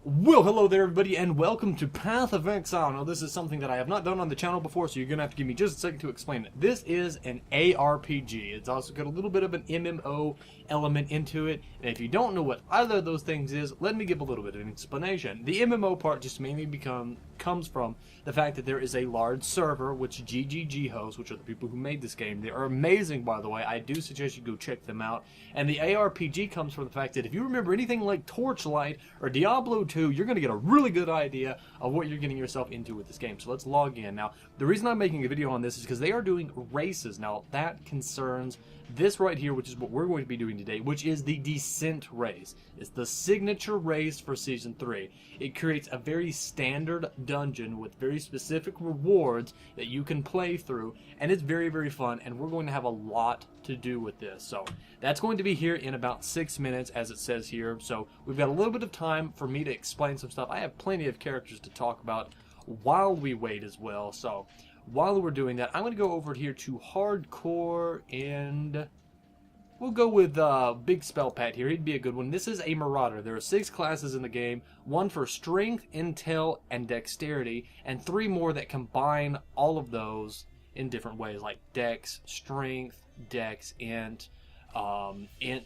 Well, hello there everybody, and welcome to Path of Exile. Now, this is something that I have not done on the channel before, so you're going to have to give me just a second to explain it. This is an ARPG. It's also got a little bit of an MMO element into it, and if you don't know what either of those things is, let me give a little bit of an explanation. The MMO part just mainly comes from the fact that there is a large server, which GGG hosts, which are the people who made this game. They are amazing, by the way. I do suggest you go check them out. And the ARPG comes from the fact that if you remember anything like Torchlight or Diablo 2, you're going to get a really good idea of what you're getting yourself into with this game. So let's log in. Now, the reason I'm making a video on this is because they are doing races. Now, that concerns this right here, which is what we're going to be doing today, which is the Descent race. It's the signature race for Season 3. It creates a very standard dungeon with very specific rewards that you can play through, and it's very, very fun, and we're going to have a lot to do with this. So that's going to be here in about 6 minutes, as it says here. So we've got a little bit of time for me to explain some stuff. I have plenty of characters to talk about while we wait as well. So while we're doing that, I'm going to go over here to Hardcore, and we'll go with Big Spell Pat here. He'd be a good one. This is a Marauder. There are 6 classes in the game, one for Strength, Intel, and Dexterity, and 3 more that combine all of those in different ways, like Dex, Strength, Dex, Int,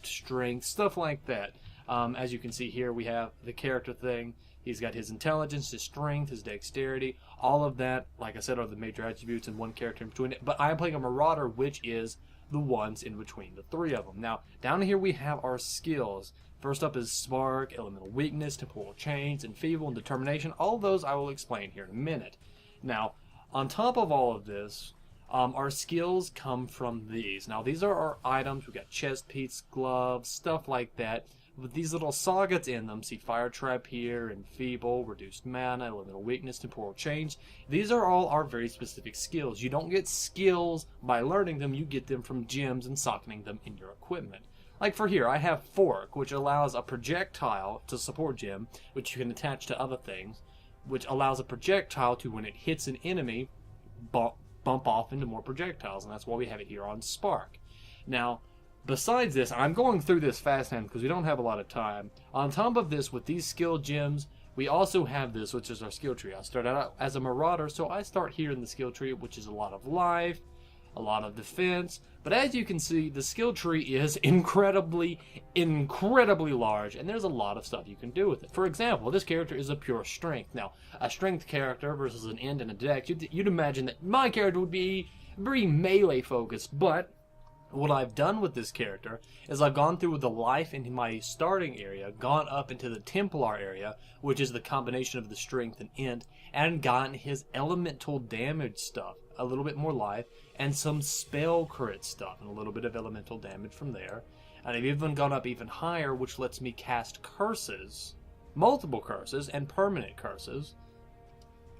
Strength, stuff like that. As you can see here, we have the character thing. He's got his intelligence, his strength, his dexterity. All of that, like I said, are the major attributes and one character in between it. But I am playing a Marauder, which is the ones in between the 3 of them. Now, down here we have our skills. First up is Spark, Elemental Weakness, Temporal Change, Enfeeble, and Determination. All of those I will explain here in a minute. Now, on top of all of this, our skills come from these. Now, these are our items. We've got chest piece, gloves, stuff like that, with these little sockets in them. See Fire Trap here, Enfeeble, Reduced Mana, Elemental Weakness, Temporal Change. These are all our very specific skills. You don't get skills by learning them. You get them from gems and socketing them in your equipment. Like for here, I have Fork, which allows a projectile to support gem, which you can attach to other things, which allows a projectile to, when it hits an enemy, bump off into more projectiles, and that's why we have it here on Spark. Now, besides this, I'm going through this fast hand because we don't have a lot of time. On top of this, with these skill gems, we also have this, which is our skill tree. I started out as a Marauder, so I start here in the skill tree, which is a lot of life, a lot of defense. But as you can see, the skill tree is incredibly large, and there's a lot of stuff you can do with it. For example, this character is a pure strength. Now, a strength character versus an int and a dex, you'd imagine that my character would be very melee focused, but what I've done with this character is I've gone through the life in my starting area, gone up into the Templar area, which is the combination of the strength and int, and gotten his elemental damage stuff, a little bit more life, and some spell crit stuff, and a little bit of elemental damage from there. And I've even gone up even higher, which lets me cast curses, multiple curses, and permanent curses,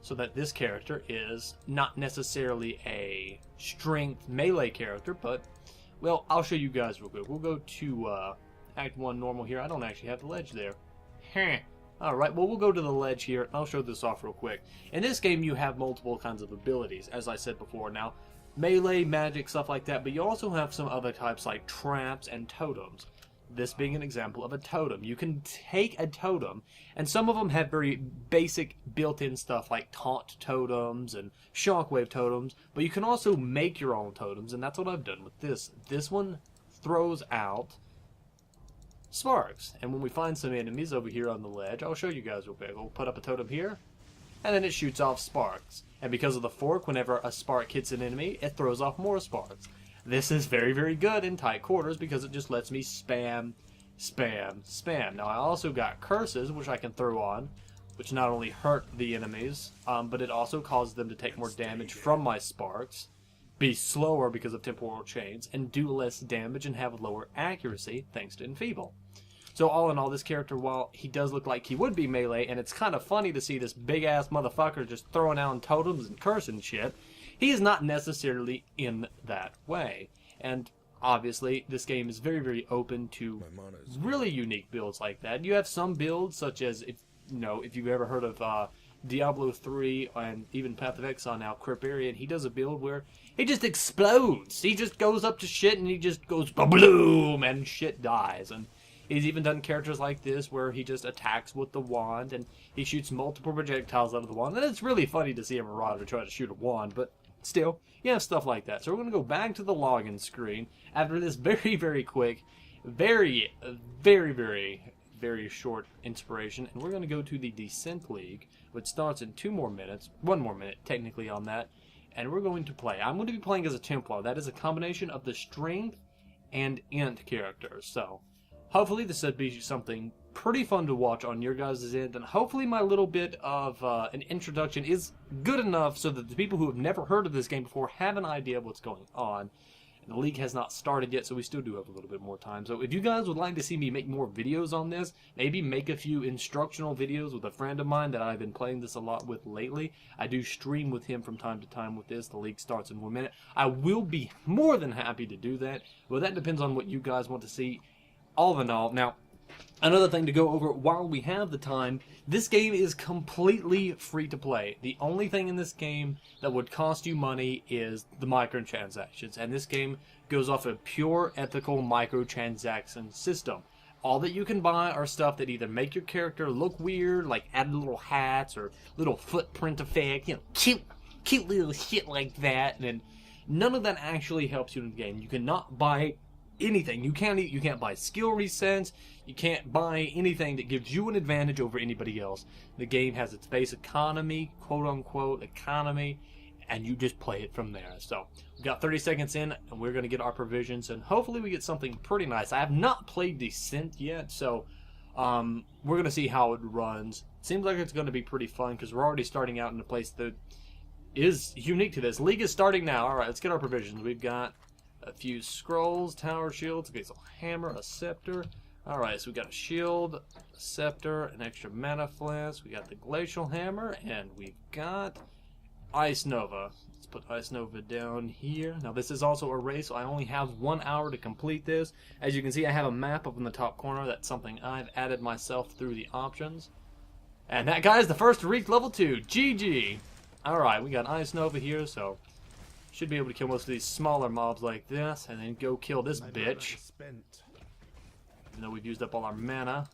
so that this character is not necessarily a strength melee character, but, well, I'll show you guys real quick. We'll go to Act 1 normal here. I don't actually have the ledge there. Alright, well, we'll go to the ledge here, and I'll show this off real quick. In this game, you have multiple kinds of abilities, as I said before. Now, melee, magic, stuff like that, but you also have some other types like traps and totems. This being an example of a totem. You can take a totem, and some of them have very basic built-in stuff like taunt totems and shockwave totems, but you can also make your own totems, and that's what I've done with this. This one throws out sparks, and when we find some enemies over here on the ledge, I'll show you guys real quick. We'll put up a totem here, and then it shoots off sparks. And because of the fork, whenever a spark hits an enemy, it throws off more sparks. This is very, very good in tight quarters because it just lets me spam. Now, I also got curses, which I can throw on, which not only hurt the enemies, but it also causes them to take more damage from my sparks, be slower because of temporal chains, and do less damage and have lower accuracy thanks to Enfeeble. So all in all, this character, while he does look like he would be melee, and it's kind of funny to see this big-ass motherfucker just throwing out totems and cursing shit, he is not necessarily in that way. And obviously, this game is very, very open to really unique builds like that. You have some builds, such as, if you've ever heard of Diablo 3 and even Path of Exile now, Creparian, he does a build where he just explodes. He just goes up to shit and he just goes ba-bloom and shit dies. And He's even done characters like this where he just attacks with the wand and he shoots multiple projectiles out of the wand. And it's really funny to see a Marauder try to shoot a wand, but still, you have stuff like that. So we're going to go back to the login screen after this very, very quick, very, very, very, very short inspiration. And we're going to go to the Descent League, which starts in 2 more minutes, 1 more minute technically on that. And we're going to play. I'm going to be playing as a Templar. That is a combination of the Strength and Int characters. So hopefully this would be something pretty fun to watch on your guys' end, and hopefully my little bit of an introduction is good enough so that the people who have never heard of this game before have an idea of what's going on. And the league has not started yet, so we still do have a little bit more time. So if you guys would like to see me make more videos on this, maybe make a few instructional videos with a friend of mine that I've been playing this a lot with lately. I do stream with him from time to time with this. The league starts in 1 minute. I will be more than happy to do that, but that depends on what you guys want to see. All in all, now, another thing to go over while we have the time, this game is completely free to play. The only thing in this game that would cost you money is the microtransactions, and this game goes off a pure ethical microtransaction system. All that you can buy are stuff that either make your character look weird, like add little hats or little footprint effect, you know, cute little shit like that, and none of that actually helps you in the game. You cannot buy anything. You can't buy skill resets. You can't buy anything that gives you an advantage over anybody else. The game has its base economy, quote unquote economy, and you just play it from there. So we've got 30 seconds in, and we're gonna get our provisions, and hopefully we get something pretty nice. I have not played Descent yet, so we're gonna see how it runs. Seems like it's gonna be pretty fun because we're already starting out in a place that is unique to this. League is starting now. All right, let's get our provisions. We've got a few scrolls, tower shields, okay, so hammer, a scepter. Alright, so we got a shield, a scepter, an extra mana flask, we got the glacial hammer, and we've got Ice Nova. Let's put Ice Nova down here. Now this is also a race, so I only have 1 hour to complete this. As you can see, I have a map up in the top corner. That's something I've added myself through the options. And that guy is the first to reach level 2. GG! Alright, we got Ice Nova here, so should be able to kill most of these smaller mobs like this, and then go kill this bitch. Even though we've used up all our mana.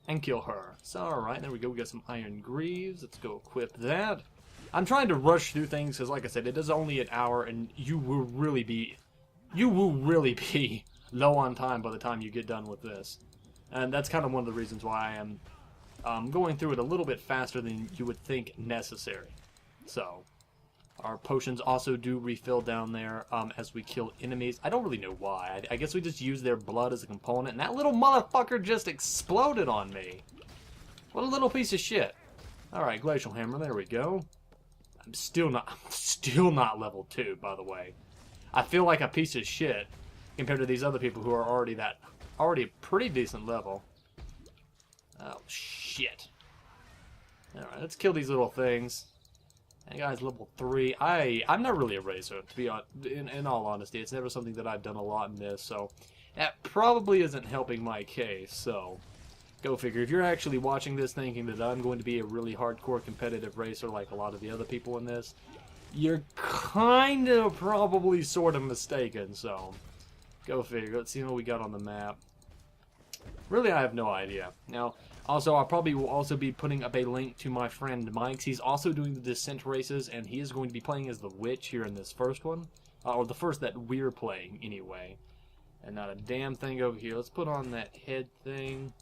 And kill her. So, alright, there we go. We got some Iron Greaves. Let's go equip that. I'm trying to rush through things, because like I said, it is only an hour, and you will really be low on time by the time you get done with this. And that's kind of one of the reasons why I am going through it a little bit faster than you would think necessary. So our potions also do refill down there as we kill enemies. I don't really know why. I guess we just use their blood as a component. And that little motherfucker just exploded on me. What a little piece of shit. Alright, Glacial Hammer. There we go. I'm still not level 2, by the way. I feel like a piece of shit compared to these other people who are already a pretty decent level. Oh, shit. Alright, let's kill these little things. That guy's level 3. I'm not really a racer, to be honest. In all honesty, it's never something that I've done a lot in this, so that probably isn't helping my case. So go figure. If you're actually watching this thinking that I'm going to be a really hardcore competitive racer like a lot of the other people in this, you're kind of probably sort of mistaken. So go figure. Let's see what we got on the map. Really, I have no idea. Now, also, I probably will also be putting up a link to my friend Mike's. He's also doing the Descent races, and he is going to be playing as the Witch here in this first one. Or the first that we're playing, anyway. And not a damn thing over here. Let's put on that head thing.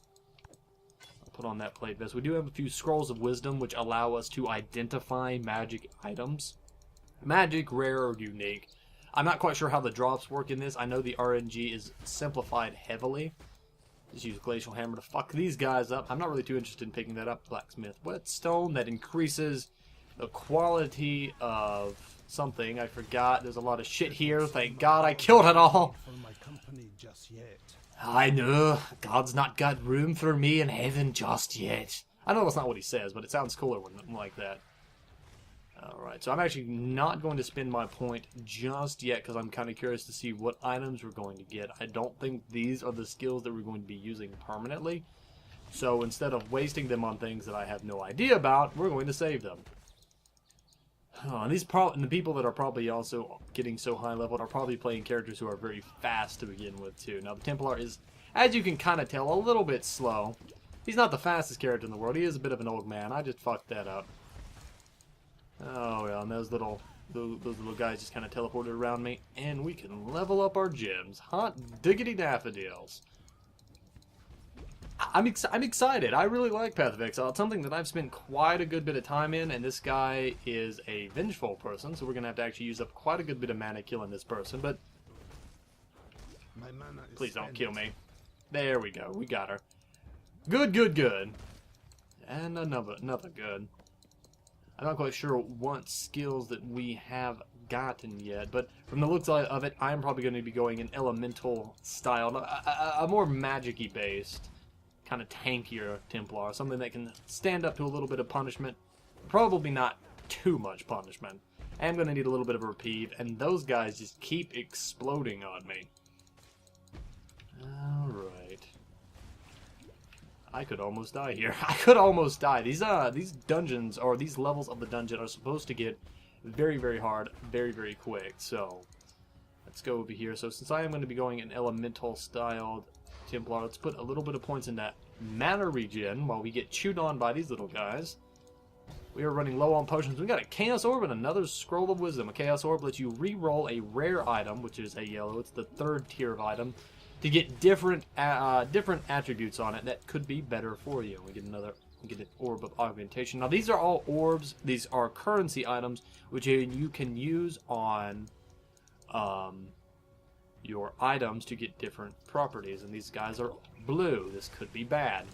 I'll put on that plate vest. We do have a few Scrolls of Wisdom, which allow us to identify magic items. Magic, rare, or unique. I'm not quite sure how the drops work in this. I know the RNG is simplified heavily. Just use Glacial Hammer to fuck these guys up. I'm not really too interested in picking that up. Blacksmith Whetstone, that increases the quality of something. I forgot. There's a lot of shit here. Thank God I killed it all. I know. God's not got room for me in heaven just yet. I know that's not what he says, but it sounds cooler when like that. Alright, so I'm actually not going to spend my point just yet because I'm kind of curious to see what items we're going to get. I don't think these are the skills that we're going to be using permanently. So instead of wasting them on things that I have no idea about, we're going to save them. And the people that are probably also getting so high leveled are probably playing characters who are very fast to begin with too. Now the Templar is as you can kind of tell, a little bit slow. He's not the fastest character in the world. He is a bit of an old man. I just fucked that up. Oh, yeah, and those little guys just kind of teleported around me. And we can level up our gems. Hot diggity daffodils. I'm excited. I really like Path of Exile. It's something that I've spent quite a good bit of time in, and this guy is a vengeful person, so we're going to have to actually use up quite a good bit of mana killing this person, but please don't kill me. There we go. We got her. Good, good, good. And another good. I'm not quite sure what skills that we have gotten yet, but from the looks of it, I'm probably going to be going in elemental style, a more magic-y based, kind of tankier Templar, something that can stand up to a little bit of punishment, probably not too much punishment. I am going to need a little bit of a reprieve, and those guys just keep exploding on me. Alright. I could almost die here. I could almost die. These dungeons, or these levels of the dungeon, are supposed to get very, very hard, very, very quick. So, let's go over here. So, since I am going to be going in elemental-styled Templar, let's put a little bit of points in that mana regen while we get chewed on by these little guys. We are running low on potions. We got a Chaos Orb and another Scroll of Wisdom. A Chaos Orb lets you re-roll a rare item, which is a yellow. It's the third tier of item, to get different attributes on it that could be better for you. We get an Orb of Augmentation. Now these are all orbs. These are currency items which you can use on your items to get different properties. And these guys are blue. This could be bad.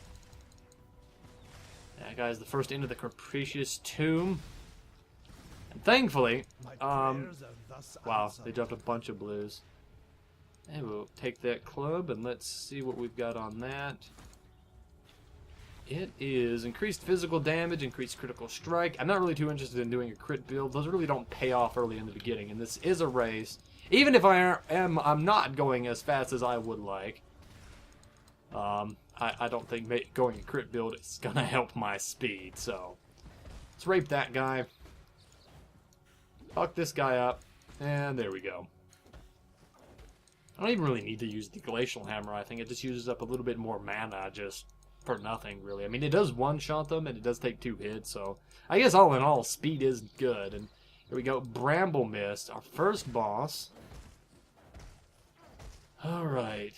That guy's the first into the capricious tomb. And thankfully, wow, they dropped a bunch of blues. And we'll take that club and let's see what we've got on that. It is increased physical damage, increased critical strike. I'm not really too interested in doing a crit build. Those really don't pay off early in the beginning, and this is a race. Even if I'm not going as fast as I would like. I don't think going a crit build is gonna help my speed. So let's rape that guy. Fuck this guy up, and there we go. I don't even really need to use the Glacial Hammer. I think it just uses up a little bit more mana just for nothing, really. I mean, it does one-shot them, and it does take 2 hits, so I guess all in all, speed is good. And here we go, Bramble Mist, our first boss. Alright.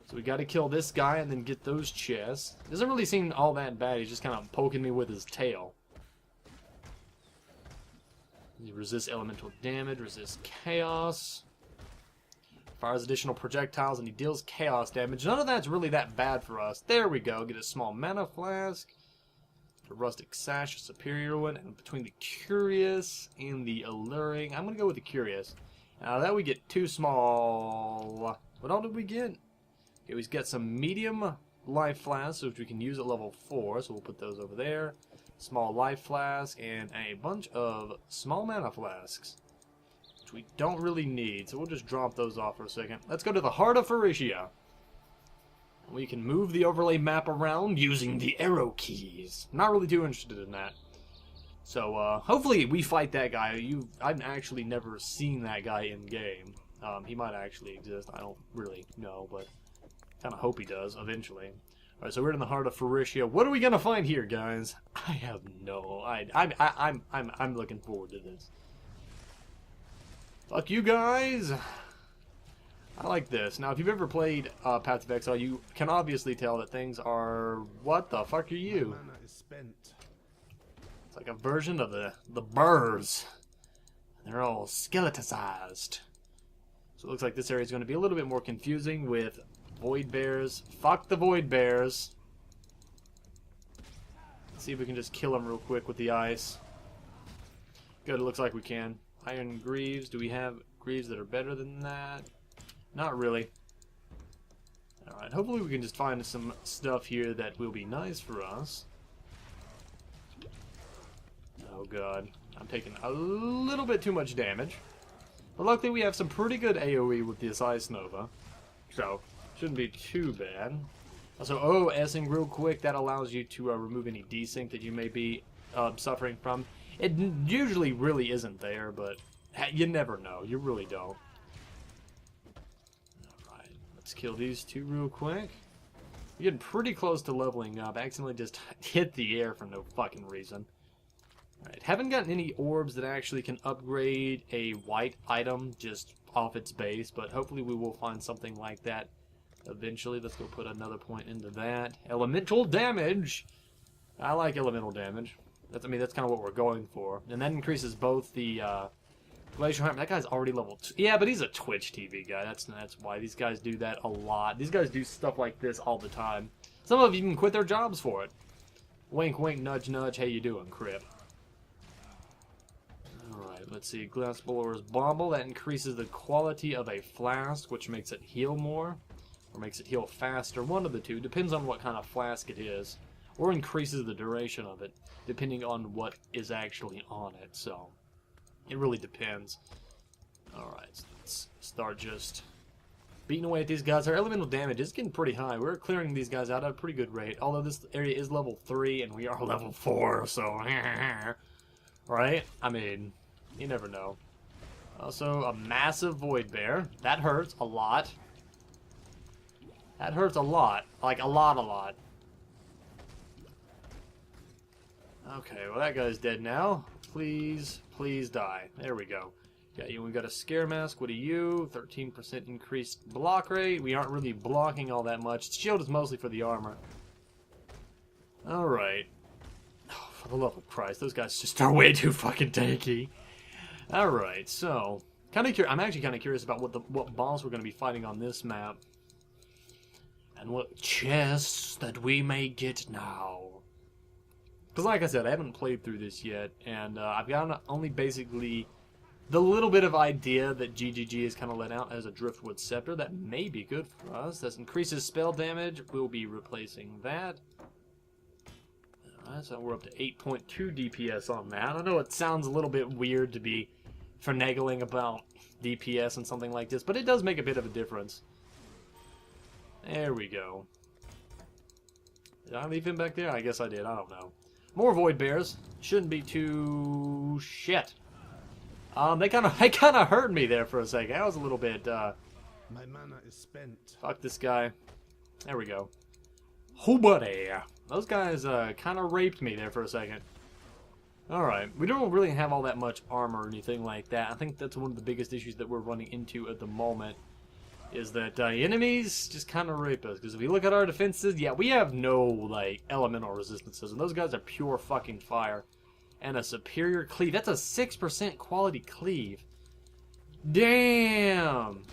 So we gotta kill this guy and then get those chests. Doesn't really seem all that bad, he's just kind of poking me with his tail. He resists elemental damage, resists chaos. Fires additional projectiles, and he deals chaos damage. None of that's really that bad for us. There we go. Get a small mana flask. The rustic sash, a superior one. And between the curious and the alluring, I'm going to go with the curious. Now that we get 2 small... What all did we get? Okay, we get some medium life flasks, which we can use at level 4. So we'll put those over there. Small life flask, and a bunch of small mana flasks, which we don't really need, so we'll just drop those off for a second. Let's go to the heart of Farisha. We can move the overlay map around using the arrow keys. Not really too interested in that. So, hopefully we fight that guy. I've actually never seen that guy in-game. He might actually exist. I don't really know, but kind of hope he does eventually. Alright, so we're in the heart of Farisha. What are we gonna find here, guys? I have no idea. I'm looking forward to this. Fuck you guys! I like this. Now, if you've ever played Path of Exile, you can obviously tell that things are... What the fuck are you? It's like a version of the burrs. They're all skeleticized. So it looks like this area is going to be a little bit more confusing with void bears. Fuck the void bears. Let's see if we can just kill them real quick with the ice. Good, it looks like we can. Iron Greaves. Do we have Greaves that are better than that? Not really. Alright, hopefully we can just find some stuff here that will be nice for us. Oh god. I'm taking a little bit too much damage. But luckily we have some pretty good AoE with this Ice Nova. So, shouldn't be too bad. Also, OSing real quick, that allows you to remove any desync that you may be suffering from. It usually really isn't there, but you never know. You really don't. Alright, Let's kill these two real quick. We're getting pretty close to leveling up. I accidentally just hit the air for no fucking reason. Alright, haven't gotten any orbs that actually can upgrade a white item just off its base, but hopefully we will find something like that eventually. Let's go put another point into that. Elemental damage! I like elemental damage. That's kind of what we're going for. And that increases both the glacial hammer. That guy's already level 2. Yeah, but he's a Twitch TV guy. That's why. These guys do that a lot. These guys do stuff like this all the time. Some of them even quit their jobs for it. Wink, wink, nudge, nudge. How you doing, Crip? Alright, let's see. Glass Blower's Bauble. That increases the quality of a flask, which makes it heal more. Or makes it heal faster. One of the two. Depends on what kind of flask it is. Or increases the duration of it, depending on what is actually on it. So, it really depends. Alright, so let's start just beating away at these guys. Our elemental damage is getting pretty high. We're clearing these guys out at a pretty good rate. Although this area is level 3 and we are level 4, so... right? I mean, you never know. Also, a massive void bear. That hurts a lot. That hurts a lot. Like, a lot. Okay, well that guy's dead now. Please, please die. There we go. Yeah, we got a scare mask. What are you? 13% increased block rate. We aren't really blocking all that much. The shield is mostly for the armor. Alright. Oh, for the love of Christ, those guys just are way too fucking tanky. Alright, so... I'm actually kind of curious about what boss we're going to be fighting on this map. And what chests that we may get now. Because like I said, I haven't played through this yet, and I've got only basically the little bit of idea that GGG is kind of let out as a Driftwood Scepter. That may be good for us. That increases spell damage. We'll be replacing that. Alright, so we're up to 8.2 DPS on that. I know it sounds a little bit weird to be finagling about DPS and something like this, but it does make a bit of a difference. There we go. Did I leave him back there? I guess I did. I don't know. More void bears. Shouldn't be too shit. They kind of hurt me there for a second. I was a little bit. My mana is spent. Fuck this guy. There we go. Oh buddy. Those guys kind of raped me there for a second. All right. We don't really have all that much armor or anything like that. I think that's one of the biggest issues that we're running into at the moment. Is that enemies just kind of rape us. Because if we look at our defenses, yeah, we have no, like, elemental resistances. And those guys are pure fucking fire. And a superior cleave. That's a 6% quality cleave. Damn!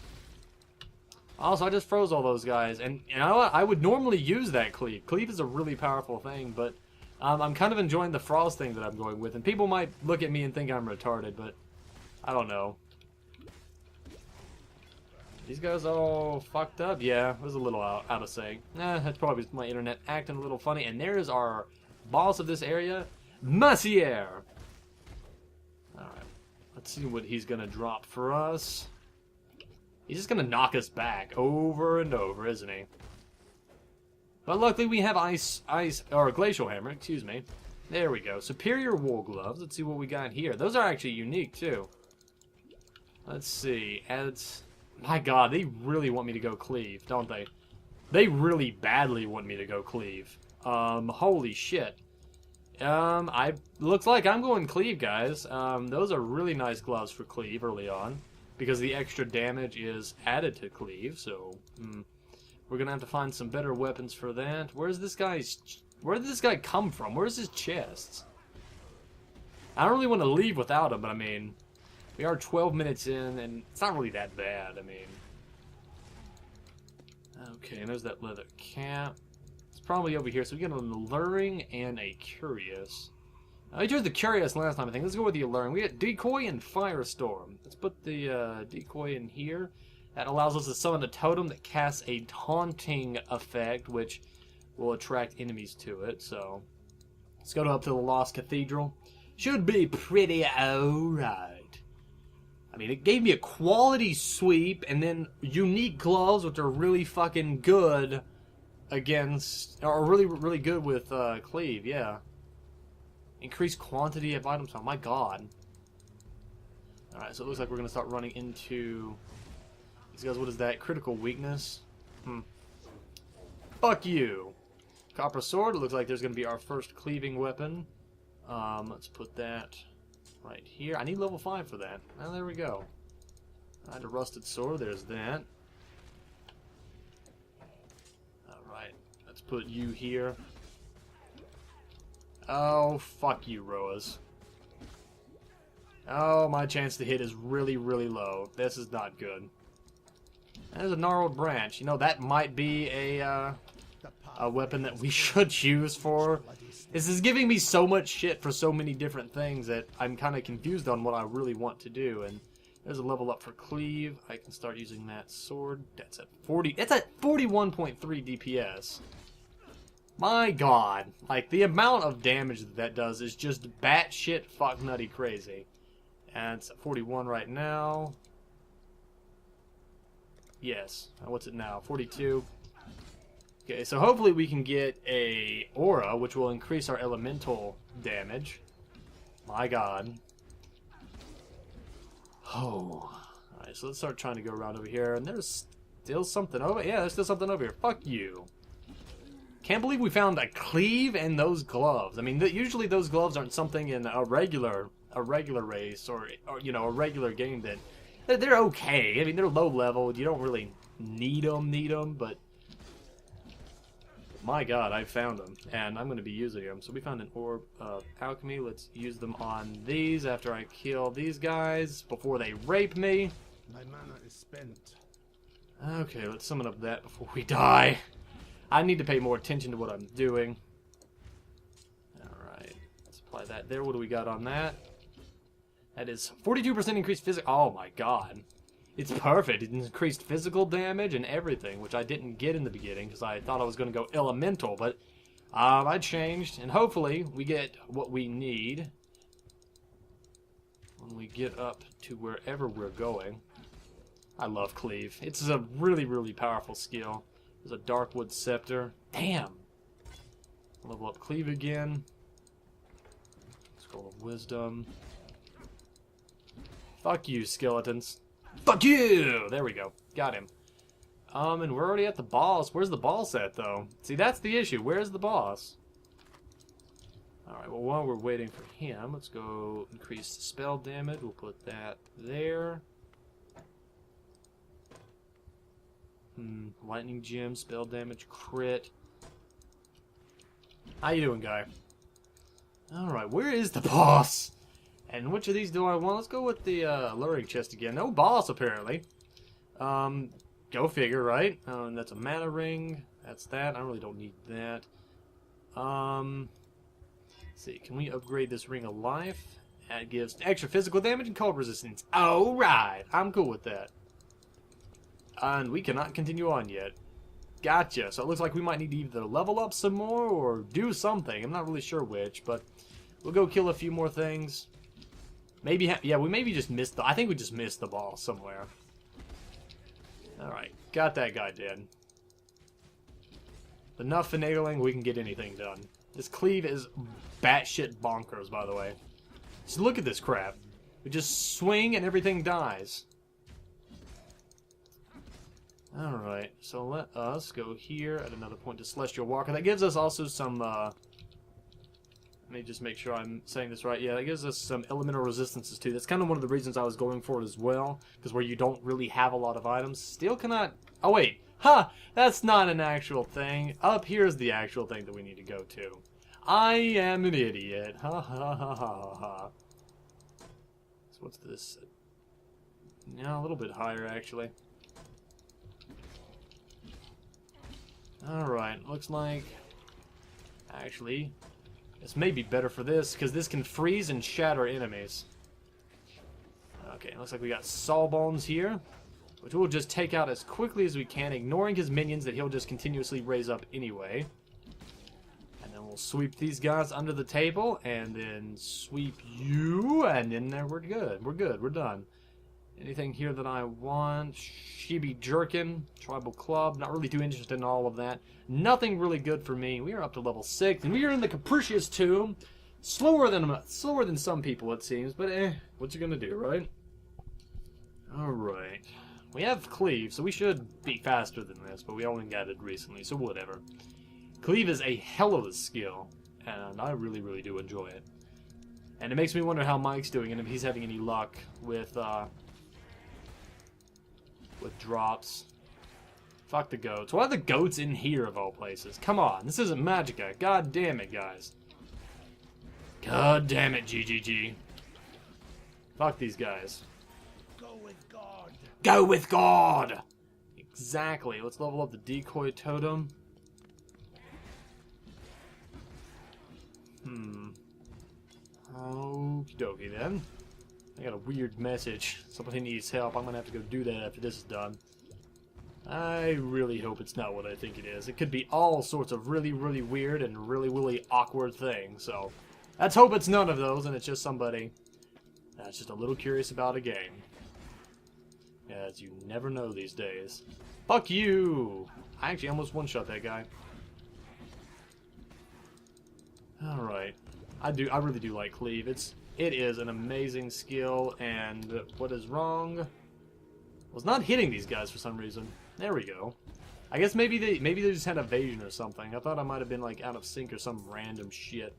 Also, I just froze all those guys. And you know what? I would normally use that cleave. Cleave is a really powerful thing, but I'm kind of enjoying the frost thing that I'm going with. And people might look at me and think I'm retarded, but I don't know. These guys all fucked up? Yeah, it was a little out of sync. That's probably my internet acting a little funny. And there's our boss of this area, Massier. Alright, let's see what he's gonna drop for us. He's just gonna knock us back over and over, isn't he? But luckily we have glacial hammer, excuse me. There we go. Superior wool gloves. Let's see what we got here. Those are actually unique too. Let's see. Adds... My god, they really want me to go cleave, don't they? They really badly want me to go cleave. Holy shit. Looks like I'm going cleave, guys. Those are really nice gloves for cleave early on. Because the extra damage is added to cleave, so... we're gonna have to find some better weapons for that. Where did this guy come from? Where's his chests? I don't really want to leave without him, but I mean... We are 12 minutes in, and it's not really that bad, I mean... Okay, and there's that leather cap. It's probably over here, so we get an alluring and a curious. I chose the curious last time, I think. Let's go with the alluring. We got decoy and firestorm. Let's put the decoy in here. That allows us to summon a totem that casts a taunting effect, which will attract enemies to it, so... Let's go up to the Lost Cathedral. Should be pretty alright. I mean, it gave me a quality sweep, and then unique gloves, which are really fucking good against... Or really, really good with cleave, yeah. Increased quantity of items. Oh my god. Alright, so it looks like we're going to start running into... These guys, what is that? Critical weakness. Fuck you. Copper sword. It looks like there's going to be our first cleaving weapon. Let's put that right here. I need level 5 for that. Oh, there we go. I had a rusted sword. There's that. Alright. Let's put you here. Oh, fuck you, Roas. Oh, my chance to hit is really, really low. This is not good. There's a gnarled branch. You know, that might be a weapon that we should use for... This is giving me so much shit for so many different things that I'm kind of confused on what I really want to do. And there's a level up for cleave. I can start using that sword. That's at 40. It's at 41.3 DPS. My god. Like, the amount of damage that does is just batshit fuck nutty crazy. And it's at 41 right now. Yes. What's it now? 42. Okay, so hopefully we can get a aura, which will increase our elemental damage. My god. Oh. Alright, so let's start trying to go around over here. And there's still something over... Yeah, there's still something over here. Fuck you. Can't believe we found a cleave and those gloves. I mean, usually those gloves aren't something in a regular race or you know, a regular game that... They're okay. I mean, they're low level. You don't really need them, but... My god, I found them, and I'm going to be using them. So we found an orb of alchemy. Let's use them on these after I kill these guys before they rape me. My mana is spent. Okay, let's summon up that before we die. I need to pay more attention to what I'm doing. Alright, let's apply that there. What do we got on that? That is 42% increased physical. Oh my god. It's perfect. It increased physical damage and everything, which I didn't get in the beginning because I thought I was going to go elemental, but I changed, and hopefully we get what we need when we get up to wherever we're going. I love cleave. It's a really, really powerful skill. There's a Darkwood Scepter. Damn! Level up cleave again. Scroll of Wisdom. Fuck you, skeletons. Fuck you! There we go. Got him. And we're already at the boss. Where's the boss at, though? See, that's the issue. Where's the boss? Alright, well, while we're waiting for him, let's go increase the spell damage. We'll put that there. Lightning gem, spell damage, crit. How you doing, guy? Alright, where is the boss? And which of these do I want? Let's go with the alluring chest again. No boss, apparently. Go figure, right? And that's a mana ring. That's that. I really don't need that. Let's see. Can we upgrade this ring of life? That gives extra physical damage and cold resistance. Alright. I'm cool with that. And we cannot continue on yet. Gotcha. So it looks like we might need to either level up some more or do something. I'm not really sure which, but we'll go kill a few more things. Maybe, yeah, we maybe just missed the... I think we just missed the ball somewhere. Alright, got that guy dead. Enough finagling, we can get anything done. This cleave is batshit bonkers, by the way. So look at this crap. We just swing and everything dies. Alright, so let us go here at another point to Celestial Walker. That gives us also some... Let me just make sure I'm saying this right. Yeah, that gives us some elemental resistances too. That's kind of one of the reasons I was going for it as well. Because where you don't really have a lot of items. Still cannot... Oh wait. Ha! That's not an actual thing. Up here is the actual thing that we need to go to. I am an idiot. Ha ha ha ha ha. So what's this? Yeah, a little bit higher actually. Alright, looks like... Actually... This may be better for this, because this can freeze and shatter enemies. Okay, looks like we got Sawbones here, which we'll just take out as quickly as we can, ignoring his minions that he'll just continuously raise up anyway. And then we'll sweep these guys under the table, and then sweep you, and then there we're good. We're good. We're done. Anything here that I want? Shibi Jerkin, Tribal Club. Not really too interested in all of that. Nothing really good for me. We are up to level 6, and we are in the Capricious Tomb. Slower than some people, it seems, but what you gonna do, right? Alright. We have Cleave, so we should be faster than this, but we only got it recently, so whatever. Cleave is a hell of a skill, and I really, really do enjoy it. And it makes me wonder how Mike's doing, and if he's having any luck with drops. Fuck the goats. Why are the goats in here, of all places? Come on, this isn't Magicka. God damn it, guys. God damn it, GGG. Fuck these guys. Go with God. Go with God! Exactly. Let's level up the decoy totem. Okie dokie then. I got a weird message. Somebody needs help. I'm gonna have to go do that after this is done. I really hope it's not what I think it is. It could be all sorts of really, really weird and really, really awkward things. So, let's hope it's none of those and it's just somebody that's just a little curious about a game. As you never know these days. Fuck you! I actually almost one-shot that guy. Alright. I really do like Cleave. It is an amazing skill, and what is wrong was not hitting these guys for some reason. There we go. I guess maybe they just had evasion or something. I thought I might have been like out of sync or some random shit.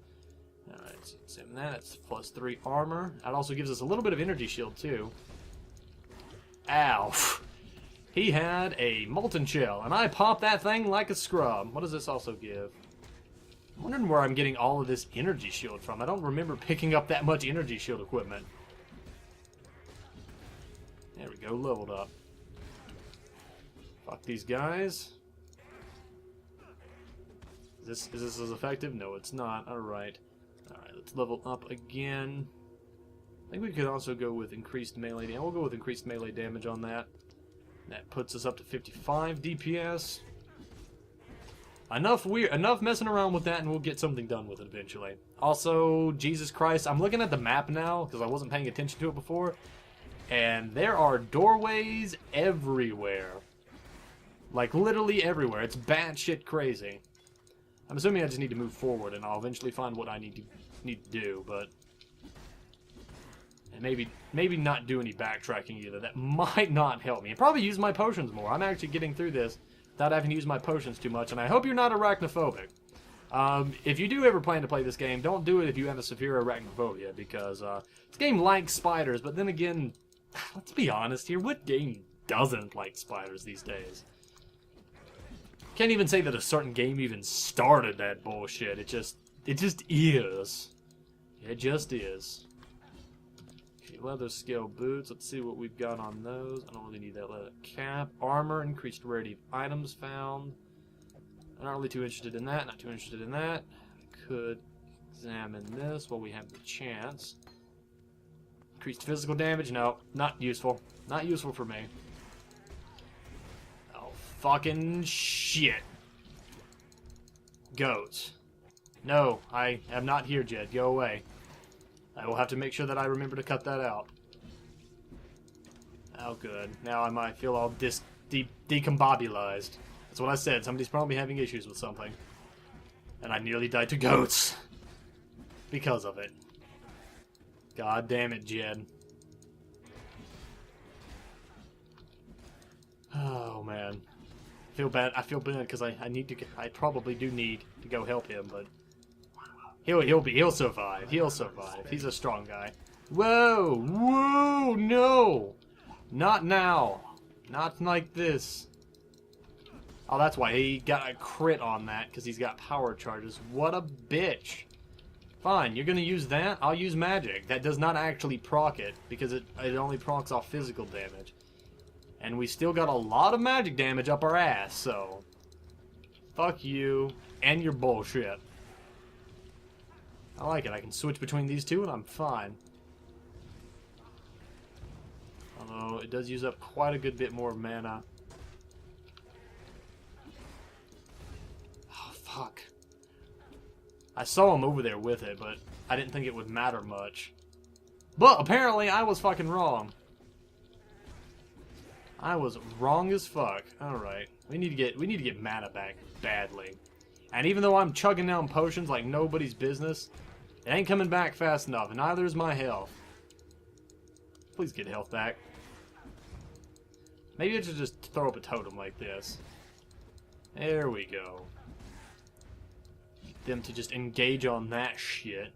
Alright, so same that. It's +3 armor. That also gives us a little bit of energy shield too. Ow. He had a molten shell, and I popped that thing like a scrub. What does this also give? I'm wondering where I'm getting all of this energy shield from. I don't remember picking up that much energy shield equipment. There we go, leveled up. Fuck these guys. Is this as effective? No, it's not. Alright. Alright, let's level up again. I think we could also go with increased melee damage. We'll go with increased melee damage on that. That puts us up to 55 DPS. Enough messing around with that, and we'll get something done with it eventually. Also, Jesus Christ, I'm looking at the map now because I wasn't paying attention to it before, and there are doorways everywhere, like literally everywhere. It's batshit crazy. I'm assuming I just need to move forward, and I'll eventually find what I need to do, but and maybe not do any backtracking either. That might not help me. And probably use my potions more. I'm actually getting through this without having to use my potions too much, and I hope you're not arachnophobic. If you do ever plan to play this game, don't do it if you have a severe arachnophobia, because this game likes spiders, but then again, let's be honest here, what game doesn't like spiders these days? Can't even say that a certain game even started that bullshit. It just is. It just is. Leather scale boots. Let's see what we've got on those. I don't really need that leather cap. Armor, increased rarity of items found. I'm not really too interested in that. Not too interested in that. I could examine this while we have the chance. Increased physical damage. No, not useful. Not useful for me. Oh, fucking shit. Goats. No, I am not here, Jed. Go away. I will have to make sure that I remember to cut that out. Oh, good. Now I might feel all decombobulized. That's what I said. Somebody's probably having issues with something. And I nearly died to goats. Because of it. God damn it, Jed. Oh, man. I feel bad. I feel bad because I probably do need to go help him, but He'll survive. He'll survive. He's a strong guy. Whoa! Whoa! No! Not now. Not like this. Oh, that's why he got a crit on that, because he's got power charges. What a bitch. Fine, you're gonna use that? I'll use magic. That does not actually proc it, because it only procs off physical damage. And we still got a lot of magic damage up our ass, so fuck you and your bullshit. I like it. I can switch between these two and I'm fine. Although it does use up quite a good bit more mana. Oh, fuck. I saw him over there with it, but I didn't think it would matter much. But apparently I was fucking wrong. I was wrong as fuck. Alright. We need to get mana back badly. And even though I'm chugging down potions like nobody's business, it ain't coming back fast enough, and neither is my health. Please get health back. Maybe I should just throw up a totem like this. There we go. Get them to just engage on that shit.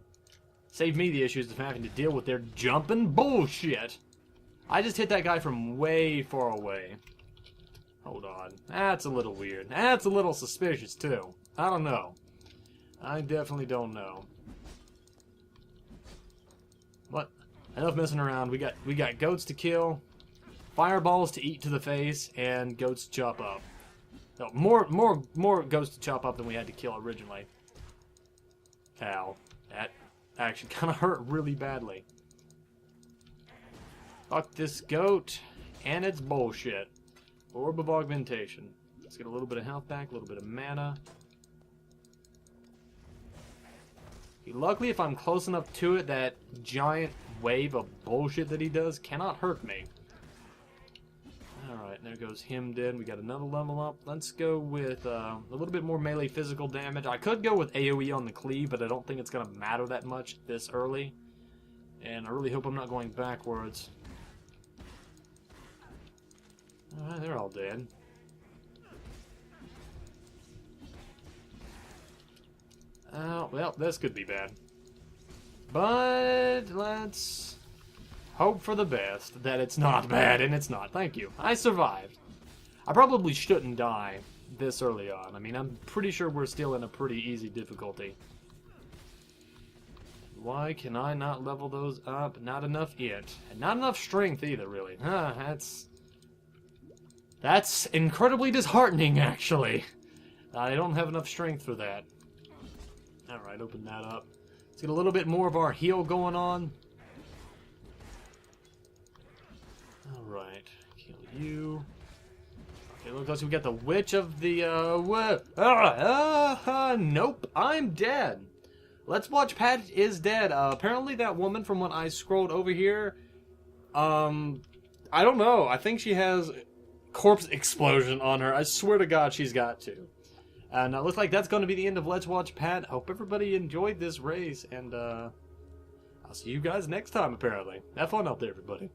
Save me the issues of having to deal with their jumping bullshit. I just hit that guy from way far away. Hold on. That's a little weird. That's a little suspicious, too. I don't know. I definitely don't know. But enough messing around. We got goats to kill, fireballs to eat to the face, and goats to chop up. No, more goats to chop up than we had to kill originally. Ow. That actually kind of hurt really badly. Fuck this goat and its bullshit. Orb of augmentation. Let's get a little bit of health back, a little bit of mana. Luckily, if I'm close enough to it, that giant wave of bullshit that he does cannot hurt me. Alright, there goes him dead. We got another level up. Let's go with a little bit more melee physical damage. I could go with AoE on the cleave, but I don't think it's going to matter that much this early. And I really hope I'm not going backwards. Alright, they're all dead. Oh, well, this could be bad. But let's hope for the best that it's not bad, and it's not. Thank you. I survived. I probably shouldn't die this early on. I mean, I'm pretty sure we're still in a pretty easy difficulty. Why can I not level those up? Not enough yet. And not enough strength either, really. That's incredibly disheartening, actually. I don't have enough strength for that. Alright, open that up. Let's get a little bit more of our heal going on. Alright, kill you. Okay, look, we got the Witch of the, nope, I'm dead. Let's watch Pat is dead. Apparently that woman from when I scrolled over here, I don't know. I think she has corpse explosion on her. I swear to God she's got to. And it looks like that's going to be the end of Let's Watch Pat. I hope everybody enjoyed this race, and I'll see you guys next time, apparently. Have fun out there, everybody.